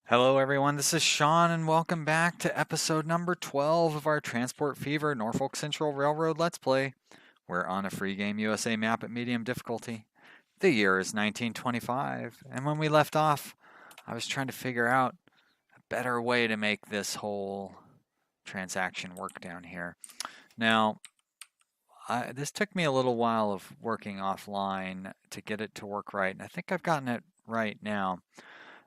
Hello, everyone. This is Sean, and welcome back to episode number 12 of our Transport Fever Norfolk Central Railroad Let's Play. We're on a free game USA map at medium difficulty. The year is 1925, and when we left off, I was trying to figure out a better way to make this whole transaction work down here. Now, this took me a little while of working offline to get it to work right, and I think I've gotten it right now.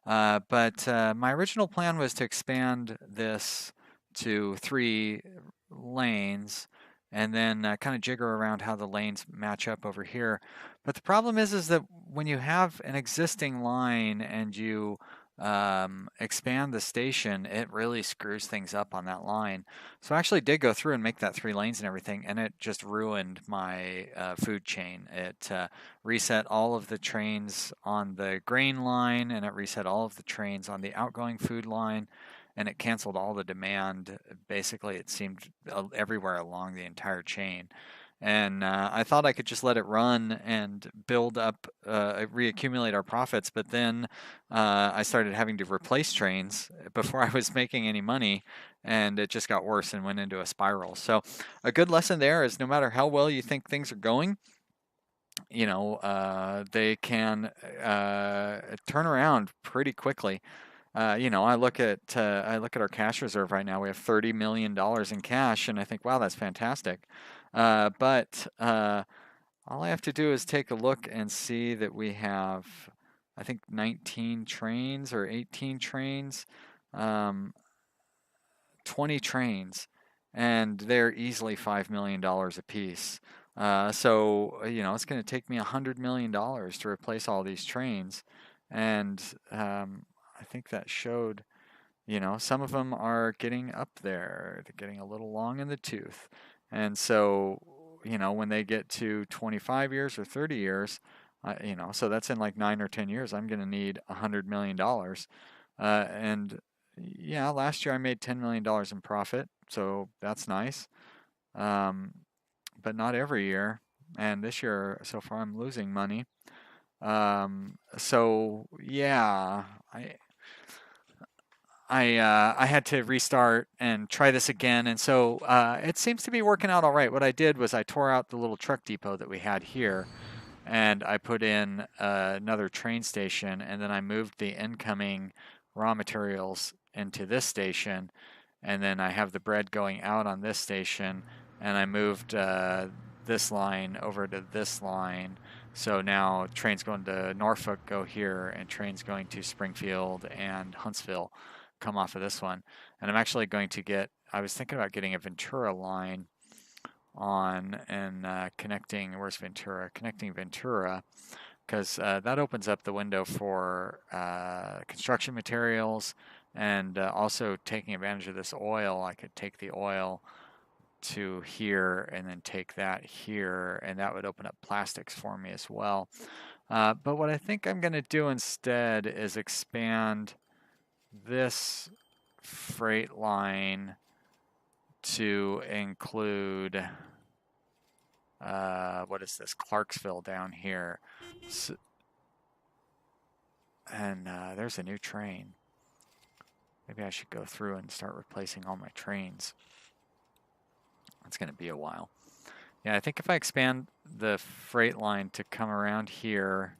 But my original plan was to expand this to 3 lanes and then kind of jigger around how the lanes match up over here. But the problem is that when you have an existing line and you expand the station, it really screws things up on that line. So I actually did go through and make that 3 lanes and everything, and it just ruined my food chain. It reset all of the trains on the grain line, and it reset all of the trains on the outgoing food line, and it canceled all the demand. Basically, it seemed everywhere along the entire chain. And I thought I could just let it run and build up, reaccumulate our profits. But then I started having to replace trains before I was making any money, and it just got worse and went into a spiral. So a good lesson there is no matter how well you think things are going, they can turn around pretty quickly. I look at our cash reserve right now. We have $30 million in cash, and I think, wow, that's fantastic. But all I have to do is take a look and see that we have, I think, 19 trains or 18 trains, um, 20 trains, and they're easily $5 million a piece. So it's going to take me $100 million to replace all these trains, and I think that showed. Some of them are getting up there. They're getting a little long in the tooth. And so, when they get to 25 years or 30 years, so that's in like 9 or 10 years, I'm going to need $100 million. And yeah, last year I made $10 million in profit, so that's nice. Um, but not every year. And this year, so far, I'm losing money. So yeah, I had to restart and try this again, and so it seems to be working out all right. What I did was I tore out the little truck depot that we had here, and I put in another train station, and then I moved the incoming raw materials into this station, and then I have the bread going out on this station, and I moved this line over to this line. So now trains going to Norfolk go here, and trains going to Springfield and Huntsville come off of this one. And I'm actually going to I was thinking about getting a Ventura line on and where's Ventura? Connecting Ventura, because that opens up the window for construction materials and also taking advantage of this oil. I could take the oil to here and then take that here, and that would open up plastics for me as well. But what I think I'm going to do instead is expand this freight line to include what is this, Clarksville down here. So, and there's a new train. Maybe I should go through and start replacing all my trains. It's going to be a while. Yeah, I think if I expand the freight line to come around here,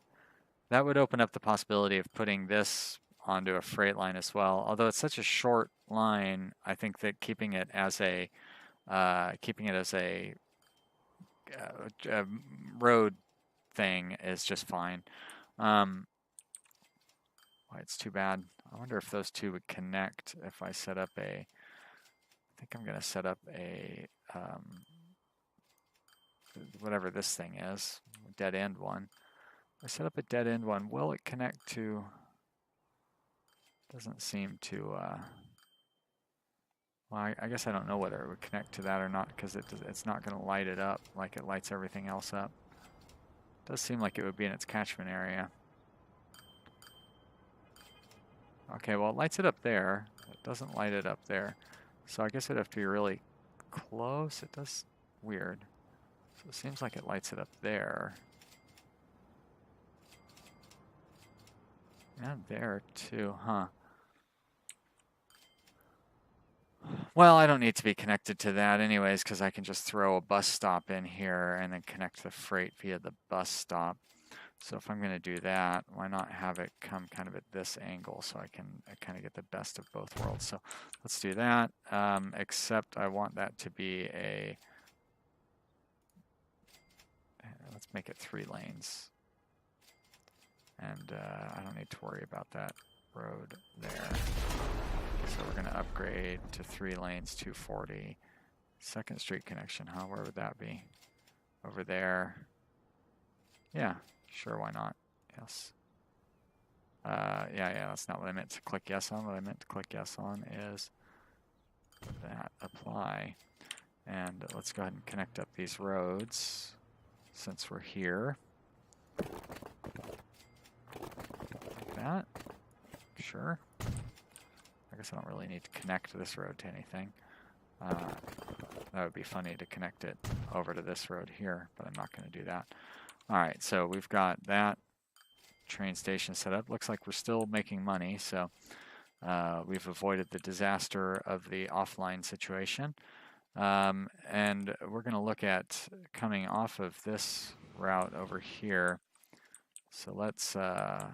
that would open up the possibility of putting this onto a freight line as well. Although it's such a short line, I think that keeping it as a road thing is just fine. It's too bad. I wonder if those two would connect if I set up I think I'm going to set up whatever this thing is, dead end one. I set up a dead end one. Will it connect to? Doesn't seem to. Well, I guess I don't know whether it would connect to that or not because it's not going to light it up like it lights everything else up. It does seem like it would be in its catchment area. Okay, well, it lights it up there. It doesn't light it up there. So I guess it'd have to be really close. It does weird. So it seems like it lights it up there. And there too, huh? Well, I don't need to be connected to that anyways, because I can just throw a bus stop in here and then connect the freight via the bus stop. So if I'm going to do that, why not have it come kind of at this angle so I kind of get the best of both worlds. So let's do that, except I want that to be let's make it 3 lanes. And I don't need to worry about that road there. So we're going to upgrade to 3 lanes, 240. Second Street connection, huh? Where would that be? Over there. Yeah, sure, why not? Yes. Yeah, that's not what I meant to click yes on. What I meant to click yes on is that apply. And let's go ahead and connect up these roads since we're here. Like that. Sure. I guess I don't really need to connect this road to anything. That would be funny to connect it over to this road here, but I'm not going to do that. All right, so we've got that train station set up. Looks like we're still making money, so we've avoided the disaster of the offline situation. And we're going to look at coming off of this route over here. So let's, I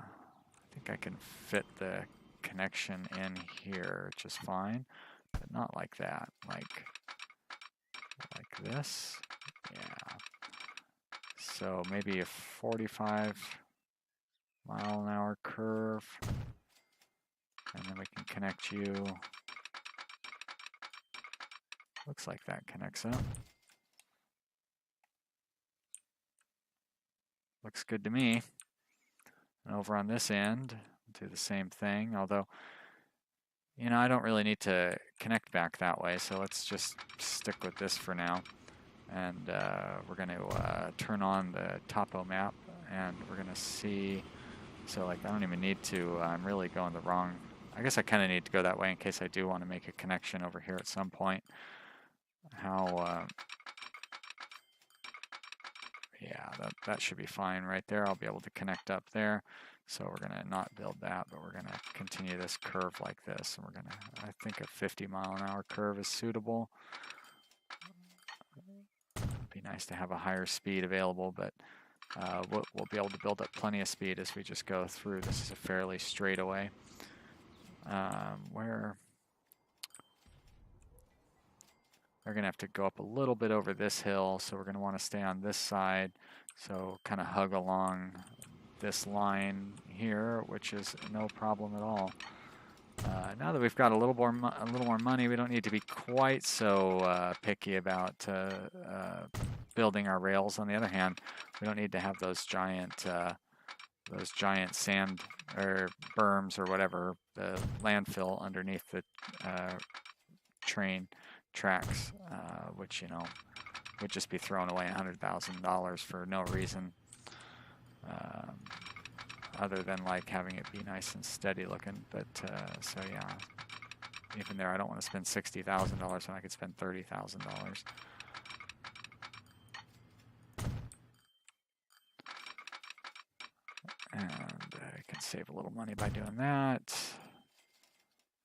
think I can fit the connection in here just fine, but not like that, like this. Yeah. So maybe a 45-mile-an-hour curve, and then we can connect you. Looks like that connects up. Looks good to me. And over on this end, do the same thing, although, you know, I don't really need to connect back that way, so let's just stick with this for now. And we're going to turn on the topo map, and we're going to see, so like I don't even need to, I'm really going the wrong, I guess I kind of need to go that way in case I do want to make a connection over here at some point. Yeah, that should be fine right there. I'll be able to connect up there. So we're going to not build that, but we're going to continue this curve like this. And we're going to, I think a 50-mile-an-hour curve is suitable. It'd be nice to have a higher speed available, but we'll be able to build up plenty of speed as we just go through. This is a fairly straightaway. Where we're going to have to go up a little bit over this hill, so we're going to want to stay on this side. So kind of hug along this line here, which is no problem at all. Now that we've got a little more money, we don't need to be quite so picky about building our rails. On the other hand, we don't need to have those giant sand or berms or whatever, the landfill underneath the train tracks, which, you know, would just be throwing away $100,000 for no reason, other than like having it be nice and steady looking. But so yeah, even there, I don't want to spend $60,000 when I could spend $30,000. And I can save a little money by doing that.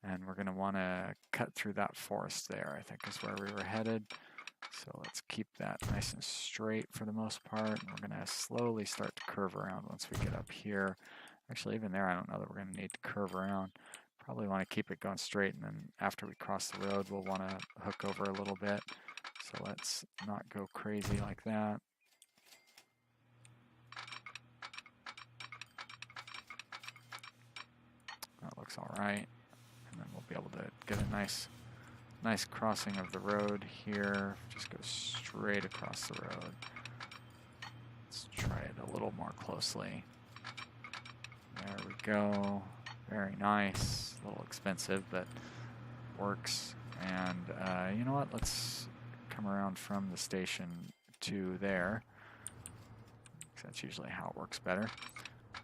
And we're going to want to cut through that forest there, I think is where we were headed. So let's keep that nice and straight for the most part. And we're going to slowly start to curve around once we get up here. Actually, even there, I don't know that we're going to need to curve around. Probably want to keep it going straight, and then after we cross the road, we'll want to hook over a little bit. So let's not go crazy like that. That looks all right. And then we'll be able to get a nice crossing of the road here. Just go straight across the road. Let's try it a little more closely. There we go. Very nice. A little expensive, but works. And you know what? Let's come around from the station to there. That's usually how it works better.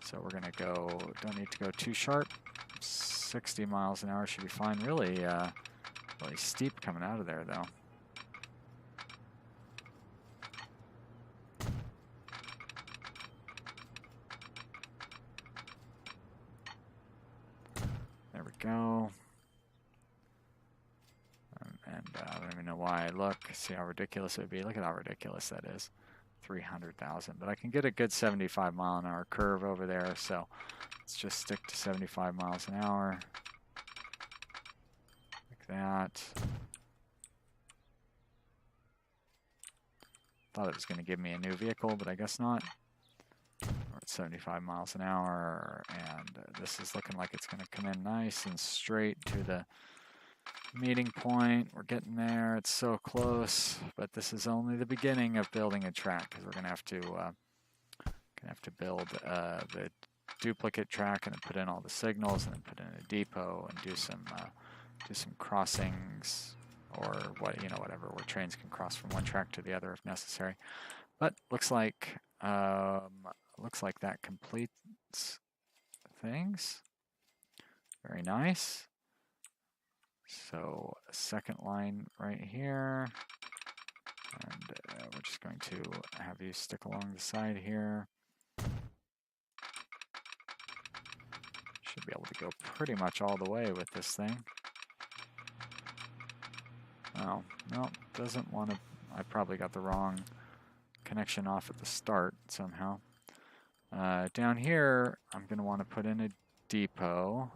So we're gonna go, don't need to go too sharp. 60 miles an hour should be fine. Really steep coming out of there though. There we go. And I don't even know why. Look, see how ridiculous it would be. Look at how ridiculous that is. 300,000. But I can get a good 75-mile-an-hour curve over there. So let's just stick to 75 miles an hour. Like that. Thought it was going to give me a new vehicle, but I guess not. We're at 75 miles an hour, and this is looking like it's going to come in nice and straight to the meeting point. We're getting there. It's so close, but this is only the beginning of building a track, because we're going to have to build the duplicate track and then put in all the signals and then put in a depot and do some crossings, or whatever, where trains can cross from one track to the other if necessary. But looks like that completes things. Very nice. So second line right here, and we're just going to have you stick along the side here. Should be able to go pretty much all the way with this thing. Oh, no, doesn't want to. I probably got the wrong connection off at the start somehow. Down here, I'm going to want to put in a depot.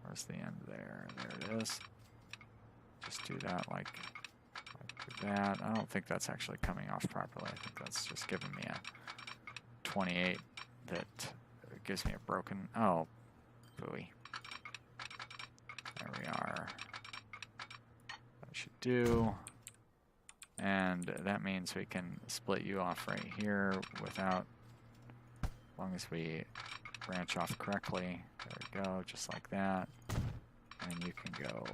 Where's the end there? There it is. Just do that like that. I don't think that's actually coming off properly. I think that's just giving me a 28 that gives me a broken. Oh, booey. There we are. That should do. And that means we can split you off right here without, as long as we branch off correctly. There we go, just like that. And you can go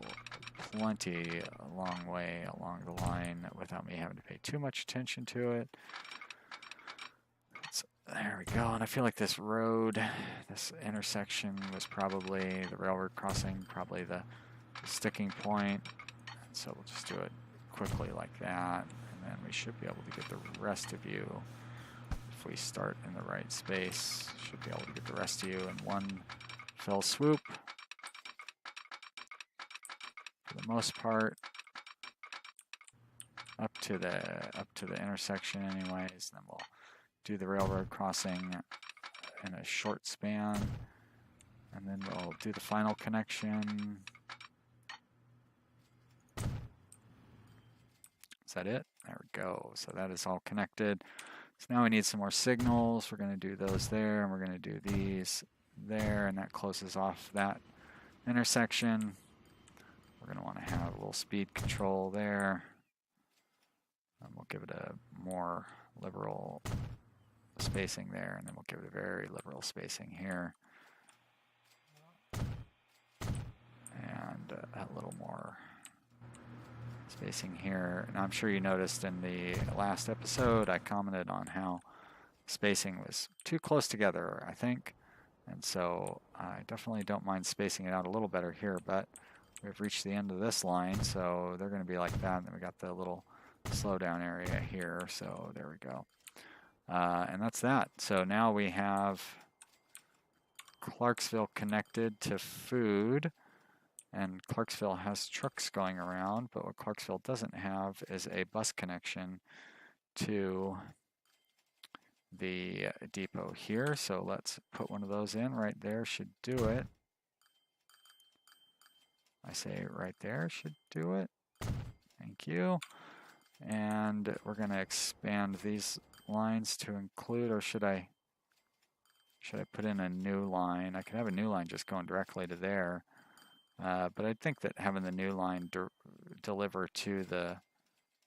plenty a long way along the line without me having to pay too much attention to it. So there we go. And I feel like this road, this intersection was probably the railroad crossing, probably the sticking point. And so we'll just do it quickly like that. And then we should be able to get the rest of you, if we start in the right space, should be able to get the rest of you in one fell swoop. For the most part, up to the intersection anyways. Then we'll do the railroad crossing in a short span, and then we'll do the final connection. Is that it? There we go. So that is all connected. So now we need some more signals. We're going to do those there, and we're going to do these there, and that closes off that intersection. We're going to want to have a little speed control there. And we'll give it a more liberal spacing there, and then we'll give it a very liberal spacing here. And a little more spacing here. And I'm sure you noticed in the last episode, I commented on how spacing was too close together, I think. And so I definitely don't mind spacing it out a little better here, but we've reached the end of this line, so they're going to be like that. And then we got the little slowdown area here, so there we go. And that's that. So now we have Clarksville connected to food, and Clarksville has trucks going around, but what Clarksville doesn't have is a bus connection to the depot here. So let's put one of those in right there, should do it. I say right there should do it. Thank you. And we're going to expand these lines to include, or should I put in a new line? I could have a new line just going directly to there. But I think that having the new line deliver to the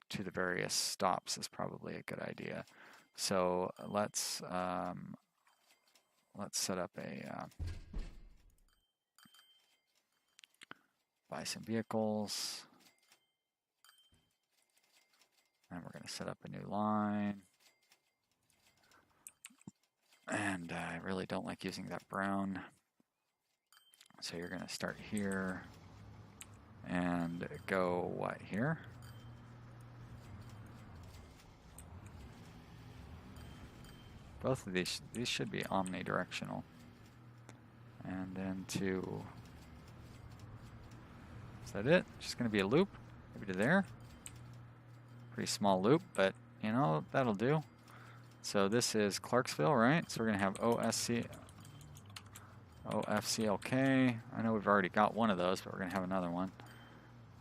various stops is probably a good idea. So let's set up a buy some vehicles, and we're going to set up a new line. And I really don't like using that brown. So you're going to start here and go what here? Both of these should be omnidirectional. And then to Is that it? Just going to be a loop, maybe to there. Pretty small loop, but you know, that'll do. So this is Clarksville, right? So we're going to have OFCLK. I know we've already got one of those, but we're going to have another one.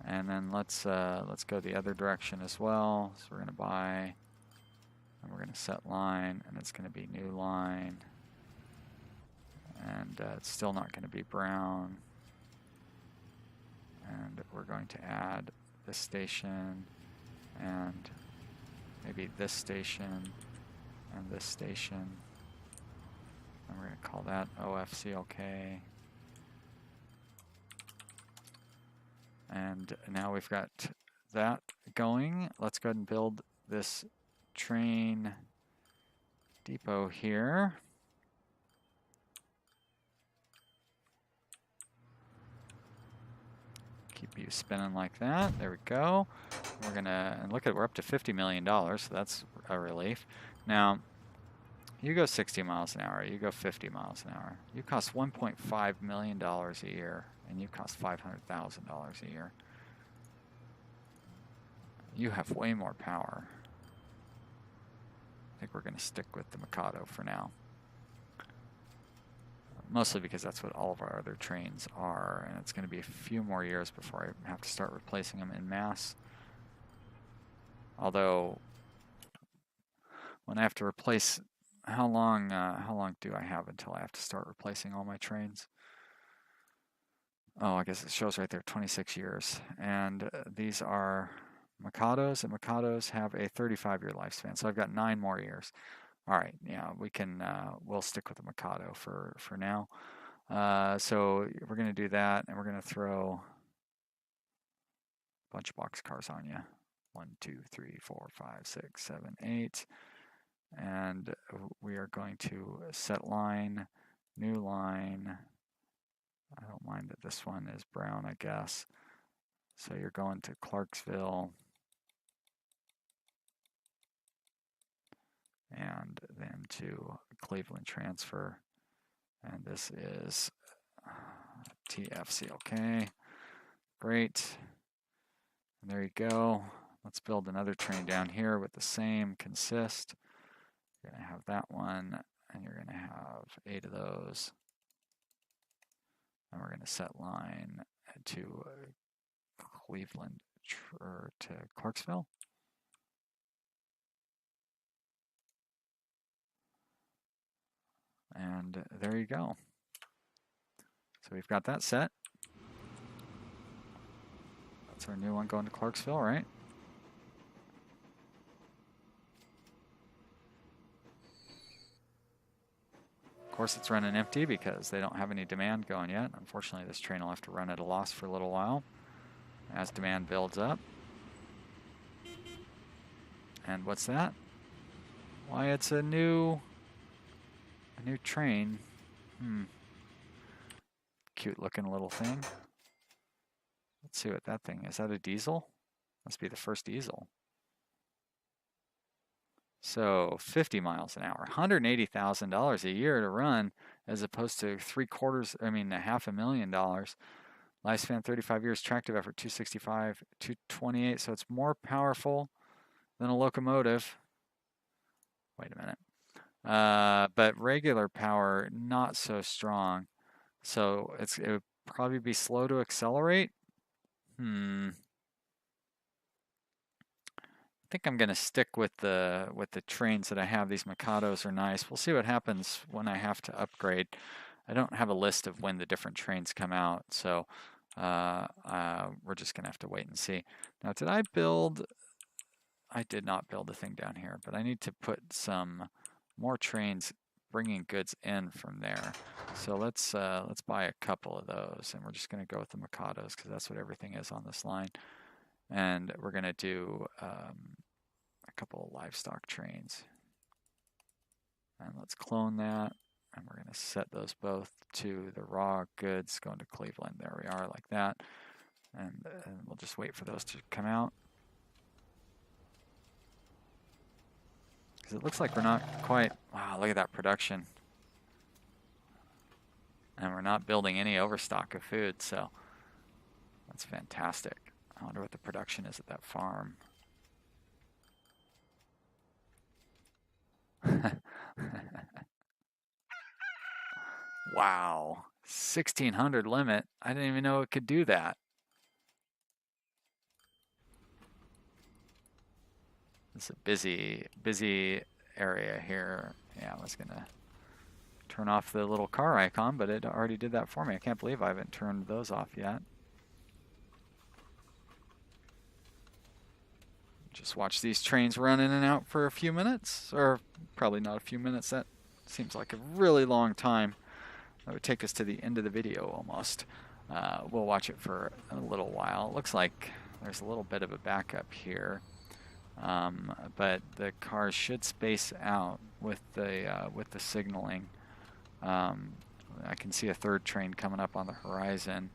And then let's go the other direction as well. So we're going to buy, and we're going to set line, and it's going to be new line. And it's still not going to be brown. And we're going to add this station, and maybe this station, and this station. And we're going to call that OFCLK. And now we've got that going. Let's go ahead and build this train depot here. Keep you spinning like that. There we go. We're gonna, and look at, we're up to $50 million, so that's a relief. Now, you go 60 miles an hour, you go 50 miles an hour. You cost $1.5 million a year, and you cost $500,000 a year. You have way more power. I think we're gonna stick with the Mikado for now. Mostly because that's what all of our other trains are, and it's going to be a few more years before I have to start replacing them en masse. Although, when I have to replace, how long do I have until I have to start replacing all my trains? Oh, I guess it shows right there, 26 years. And these are Mikados, and Mikados have a 35-year lifespan, so I've got 9 more years. All right, yeah, we can, we'll stick with the Mikado for now. So we're going to do that, and we're going to throw a bunch of boxcars on you. 1, 2, 3, 4, 5, 6, 7, 8. And we are going to set line, new line. I don't mind that this one is brown, I guess. So you're going to Clarksville. And then to Cleveland transfer, and this is TFCLK. Great. And there you go. Let's build another train down here with the same consist. You're going to have that one, and you're going to have 8 of those. And we're going to set line to Cleveland or to Clarksville. And there you go. So we've got that set. That's our new one going to Clarksville, right? Of course it's running empty because they don't have any demand going yet. Unfortunately, this train will have to run at a loss for a little while as demand builds up. And what's that? Why, it's a new train. Cute looking little thing. Let's see what that thing is. Is that a diesel? Must be the first diesel. So 50 miles an hour, $180,000 a year to run, as opposed to $500,000. Lifespan 35 years, tractive effort 265, 228. So it's more powerful than a locomotive. Wait a minute. But regular power, not so strong. So it would probably be slow to accelerate. I think I'm going to stick with the trains that I have. These Mikados are nice. We'll see what happens when I have to upgrade. I don't have a list of when the different trains come out, so we're just going to have to wait and see. Now, did I build? I did not build a thing down here, but I need to put some more trains bringing goods in from there. So let's buy a couple of those, and we're just going to go with the Mikados because that's what everything is on this line. And we're going to do a couple of livestock trains. And let's clone that. And we're going to set those both to the raw goods going to Cleveland. There we are, like that. And we'll just wait for those to come out. Because it looks like we're not quite... Wow, look at that production. And we're not building any overstock of food, so... That's fantastic. I wonder what the production is at that farm. Wow, 1600 limit. I didn't even know it could do that. It's a busy area here. Yeah, I was gonna turn off the little car icon, but it already did that for me. I can't believe I haven't turned those off yet. Just watch these trains run in and out for a few minutes, or probably not a few minutes. That seems like a really long time. That would take us to the end of the video almost. We'll watch it for a little while. It looks like there's a little bit of a backup here, but the cars should space out with the signaling. I can see a third train coming up on the horizon,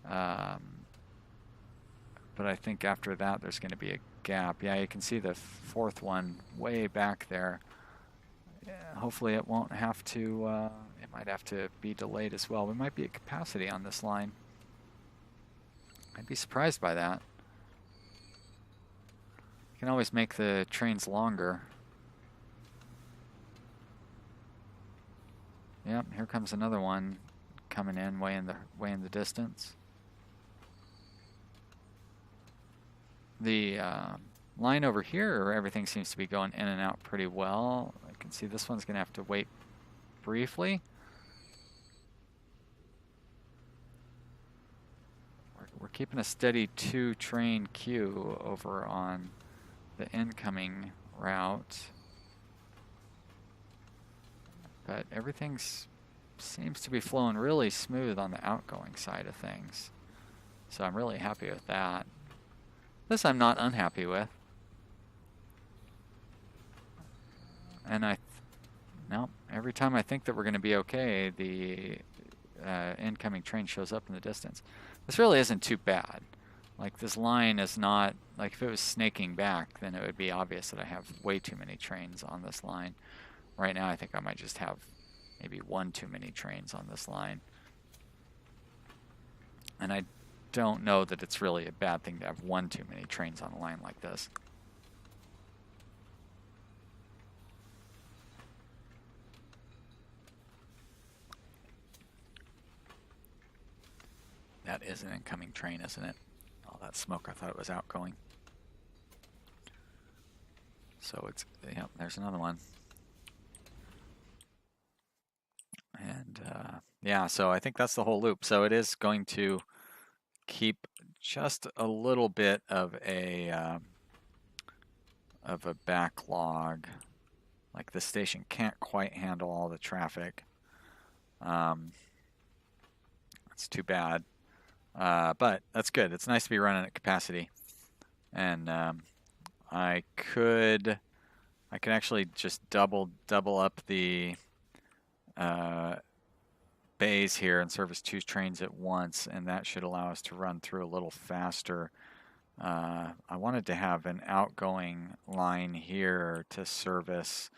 but I think after that there's going to be a gap. Yeah, you can see the fourth one way back there. Yeah, hopefully it won't have to, it might have to be delayed as well. We might be at capacity on this line. I'd be surprised by that. You can always make the trains longer. Yep, here comes another one coming in way in the distance. The line over here, everything seems to be going in and out pretty well. I can see this one's going to have to wait briefly. We're keeping a steady 2-train queue over on the incoming route. But everything seems to be flowing really smooth on the outgoing side of things. So I'm really happy with that. This I'm not unhappy with. And no, every time I think that we're going to be okay, the incoming train shows up in the distance. This really isn't too bad. Like, this line is not, like, if it was snaking back, then it would be obvious that I have way too many trains on this line. Right now, I think I might just have maybe one too many trains on this line. And I don't know that it's really a bad thing to have one too many trains on a line like this. That is an incoming train, isn't it? All that smoke, I thought it was outgoing. So it's, yeah, there's another one. And yeah, so I think that's the whole loop. So it is going to keep just a little bit of a backlog. Like, the station can't quite handle all the traffic. That's too bad. But that's good. It's nice to be running at capacity. And I could actually just double up the bays here and service 2 trains at once, and that should allow us to run through a little faster. I wanted to have an outgoing line here to service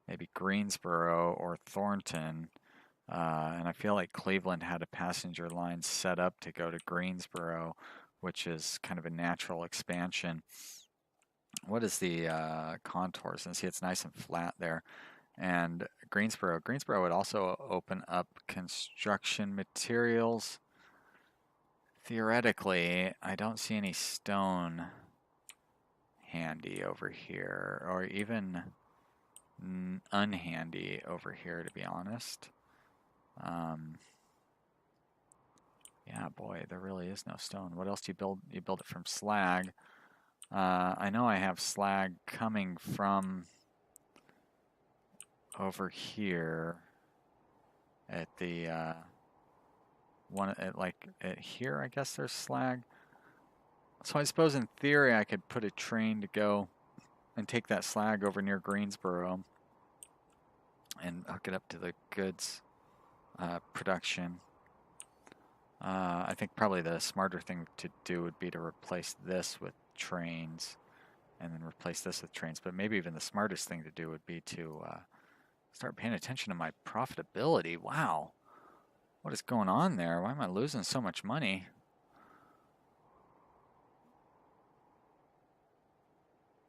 maybe Greensboro or Thornton, and I feel like Cleveland had a passenger line set up to go to Greensboro, which is kind of a natural expansion. What is the contours? And see, it's nice and flat there. And Greensboro would also open up construction materials. Theoretically, I don't see any stone handy over here, or even unhandy over here, to be honest. Yeah, boy, there really is no stone. What else do you build? You build it from slag. I know I have slag coming from over here at the at here, I guess there's slag. So I suppose in theory I could put a train to go and take that slag over near Greensboro and hook it up to the goods production. I think probably the smarter thing to do would be to replace this with trains and then replace this with trains. But maybe even the smartest thing to do would be to start paying attention to my profitability. Wow. What is going on there? Why am I losing so much money?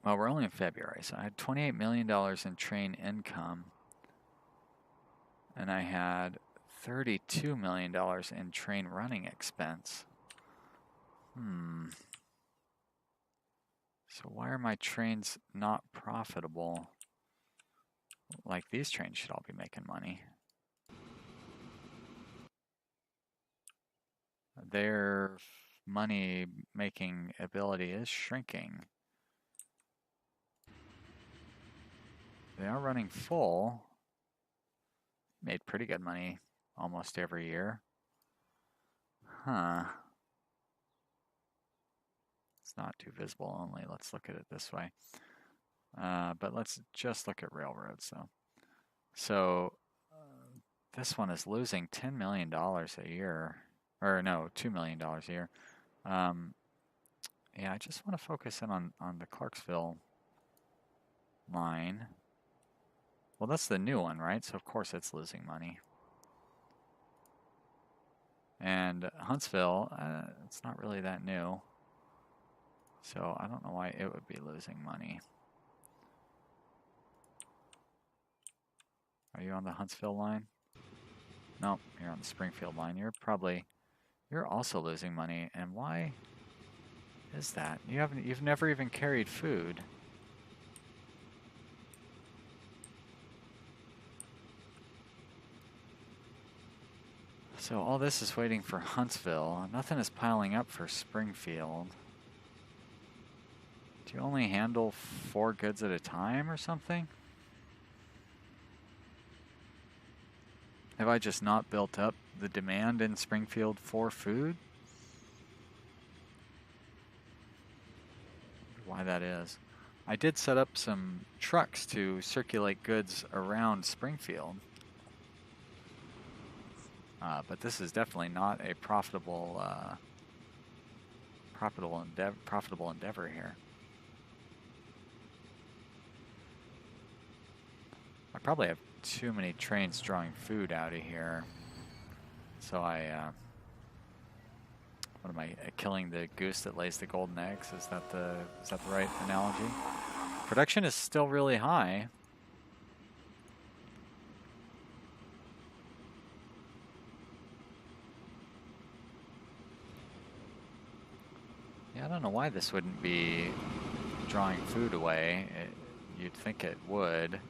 Well, we're only in February, so I had $28 million in train income, and I had $32 million in train running expense. So why are my trains not profitable? Like these trains should all be making money. Their money making ability is shrinking. They are running full. Made pretty good money almost every year. Huh. It's not too visible only. Let's look at it this way. But let's just look at railroads though. So this one is losing $10 million a year. Or no, $2 million a year. Yeah, I just want to focus in on the Clarksville line. Well, that's the new one, right? So of course it's losing money. And Huntsville, it's not really that new. So I don't know why it would be losing money. Are you on the Huntsville line? Nope, you're on the Springfield line. You're also losing money. And why is that? You've never even carried food. So all this is waiting for Huntsville. Nothing is piling up for Springfield. Do you only handle 4 goods at a time or something? Have I just not built up the demand in Springfield for food? Why that is. I did set up some trucks to circulate goods around Springfield. But this is definitely not a profitable endeavor here. I probably have too many trains drawing food out of here. So what am I, killing the goose that lays the golden eggs? Is that the right analogy? Production is still really high. Yeah, I don't know why this wouldn't be drawing food away. You'd think it would.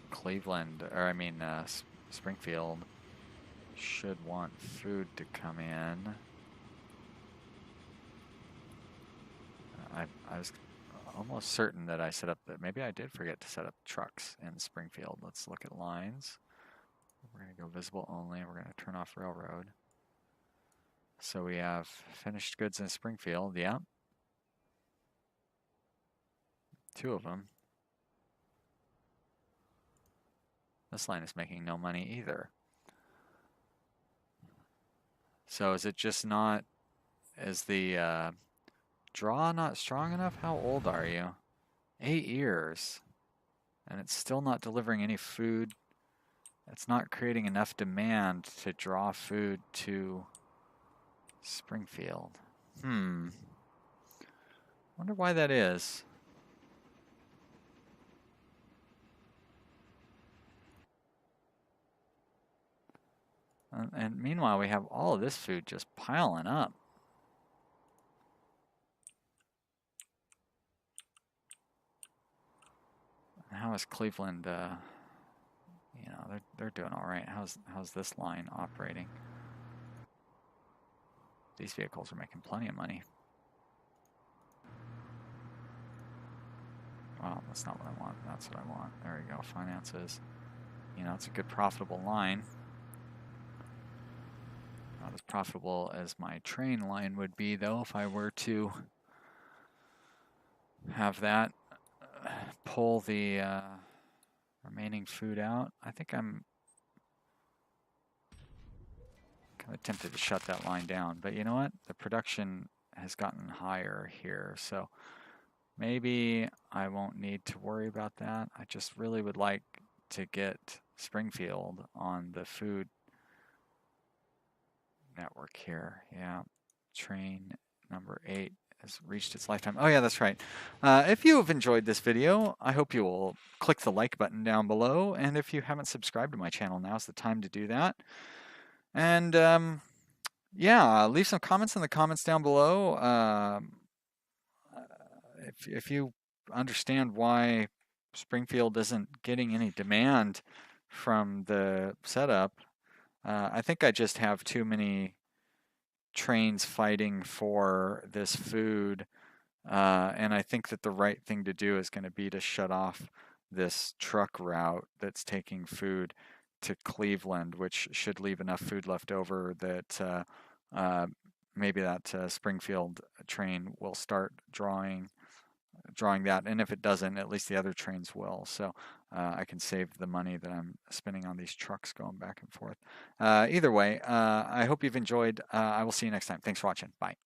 Cleveland, or I mean Springfield should want food to come in. I was almost certain that I set up that. Maybe I did forget to set up trucks in Springfield. Let's look at lines. We're going to go visible only. We're going to turn off railroad. So we have finished goods in Springfield. Yeah. 2 of them. This line is making no money either. So is it just not, is the draw not strong enough? How old are you? 8 years. And it's still not delivering any food. It's not creating enough demand to draw food to Springfield. Wonder why that is. And meanwhile, we have all of this food just piling up. How is Cleveland, you know, they're doing all right. How's this line operating? These vehicles are making plenty of money. Well, that's not what I want. That's what I want. There we go. Finances. You know, it's a good profitable line. Not as profitable as my train line would be, though, if I were to have that pull the remaining food out. I think I'm kind of tempted to shut that line down, but you know what? The production has gotten higher here, so maybe I won't need to worry about that. I just really would like to get Springfield on the food network here. Yeah, train number 8 has reached its lifetime. Oh yeah, that's right. If you have enjoyed this video, I hope you will click the like button down below. And if you haven't subscribed to my channel, now's the time to do that. And yeah, leave some comments in the comments down below. If you understand why Springfield isn't getting any demand from the setup, I think I just have too many trains fighting for this food, and I think that the right thing to do is going to be to shut off this truck route that's taking food to Cleveland, which should leave enough food left over that maybe that Springfield train will start drawing that, and if it doesn't, at least the other trains will. So I can save the money that I'm spending on these trucks going back and forth. Either way, I hope you've enjoyed. I will see you next time. Thanks for watching. Bye.